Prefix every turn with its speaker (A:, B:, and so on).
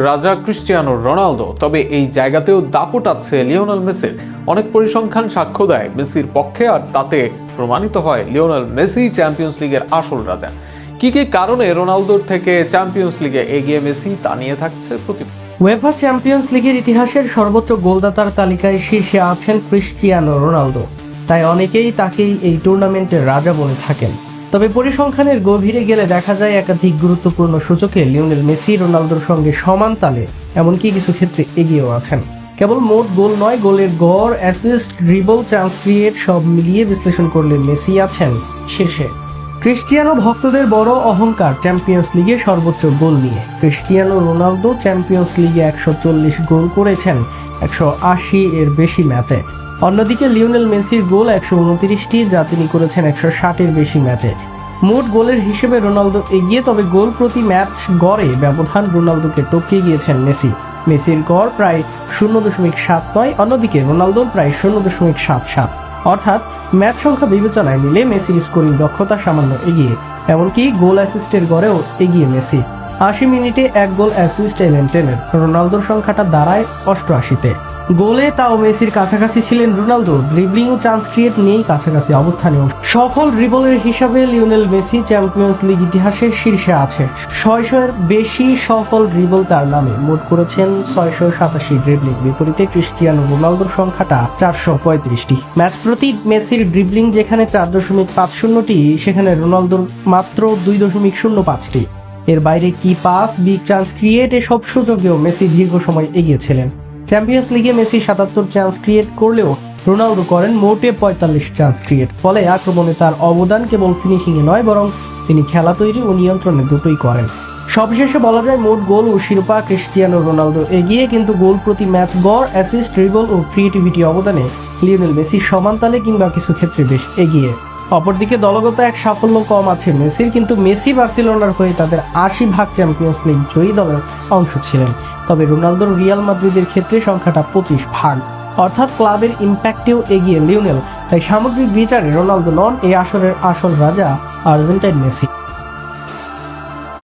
A: রাজা Cristiano Ronaldo. তবে এই জায়গাতেও দাপট আছে লিওনেল মেসির। অনেক পরিসংখ্যান সাক্ষ্য দেয় মেসির পক্ষে, আর তাতে প্রমাণিত হয় লিওনেল মেসি চ্যাম্পিয়ন্স লিগের আসল রাজা। কি কি কারণে রোনালদোর থেকে চ্যাম্পিয়ন্স লিগে এগিয়ে মেসি তা নিয়ে থাকছে প্রতিবেদন।
B: উয়েফা চ্যাম্পিয়ন্স লিগের ইতিহাসের সর্বোচ্চ গোলদাতার তালিকায় শীর্ষে আছেন ক্রিস্টিয়ানো রোনালদো, তাই অনেকেই তাকেই এই টুর্নামেন্টের রাজা বলে থাকেন। তবে পরিসংখ্যানের গভীরে গেলে দেখা যায় একাধিক গুরুত্বপূর্ণ সূচকে লিওনেল মেসি রোনালদোর সঙ্গে সমান তালে, এমনকি কিছু ক্ষেত্রে এগিয়েও আছেন। কেবল মোট গোল নয়, গোলের গড়, অ্যাসিস্ট, ড্রিবল, চান্স ক্রিয়েট সব মিলিয়ে বিশ্লেষণ করলে মেসি আছেন শীর্ষে। ক্রিস্টিয়ানো ভক্তদের বড় অহংকার চ্যাম্পিয়ন্স লিগে সর্বোচ্চ গোল নিয়ে। ক্রিস্টিয়ানো রোনালদো চ্যাম্পিয়ন্স লিগে 140 গোল করেছেন 180 এর বেশি ম্যাচে। অন্যদিকে লিওনেল মেসির গোল 129টি, যা তিনি করেছেন 160 এর বেশি ম্যাচে। মোট গোলের হিসেবে রোনালদো এগিয়ে, তবে গোল প্রতি ম্যাচ গড়ে ব্যবধান রোনালদোকে টপকে গিয়েছেন মেসি। মেসির গড় প্রায় 0.79, অন্যদিকে রোনালদোর প্রায় 0.77। অর্থাৎ ম্যাচ সংখ্যা বিবেচনায় নিলে মেসির স্কোরিং দক্ষতা সামান্য এগিয়ে, এমনকি গোল অ্যাসিস্টের গড়েও এগিয়ে মেসি। 80 মিনিটে 1 গোল, অ্যাসিস্ট 11-10। রোনালদোর সংখ্যাটা দাঁড়ায় 88-তে। গোলে তাও মেসির কাছাকাছি ছিলেন রোনালদো, ড্রিবলিং ও চান্স ক্রিয়েট নিয়েই কাছাকাছি অবস্থানেও। সফল ড্রিবলের হিসাবে লিওনেল মেসি চ্যাম্পিয়ন্স লিগ ইতিহাসের শীর্ষে আছে। 600-এর বেশি সফল ড্রিবল তার নামে, মোট করেছেন 687 ড্রিবলিং। বিপরীতে ক্রিস্টিয়ানো রোনালদোর সংখ্যাটা 435টি। ম্যাচ প্রতি মেসির ড্রিবলিং যেখানে 4.50টি, সেখানে রোনালদোর মাত্র 2.05টি। এর বাইরে কি পাস, বিগ চান্স ক্রিয়েট এসব সুযোগেও মেসি দীর্ঘ সময় এগিয়েছিলেন। চ্যাম্পিয়ন্স লিগে মেসি 77 চান্স ক্রিয়েট করলেও রোনালদো করেন মোটে 45 চান্স ক্রিয়েট। ফলে আক্রমণে তার অবদান কেবল ফিনিশিংয়ে নয়, বরং তিনি খেলা তৈরি ও নিয়ন্ত্রণে দুটোই করেন। সবশেষে বলা যায় মোট গোল ও শিরোপা ক্রিস্টিয়ানো রোনালদো এগিয়ে, কিন্তু গোল প্রতি ম্যাচ গড়, অ্যাসিস্ট, ড্রিবল ও ক্রিয়েটিভিটি অবদানে লিওনেল মেসি সমান তালে কিংবা কিছু ক্ষেত্রে বেশ এগিয়ে। অপরদিকে দলগত এক সাফল্য কম আছে মেসির, কিন্তু মেসি বার্সেলোনার হয়ে তাদের 80 ভাগ চ্যাম্পিয়ন্স লিগ জয়ী দলের অংশ ছিলেন। তবে রোনালদোর রিয়াল মাদ্রিদের ক্ষেত্রে সংখ্যাটা 25 ভাগ, অর্থাৎ ক্লাবের ইম্প্যাক্টেও এগিয়ে লিওনেল। তাই সামগ্রিক বিচারে রোনালদো নন এই আসরের আসল রাজা, আর্জেন্টাইন মেসি।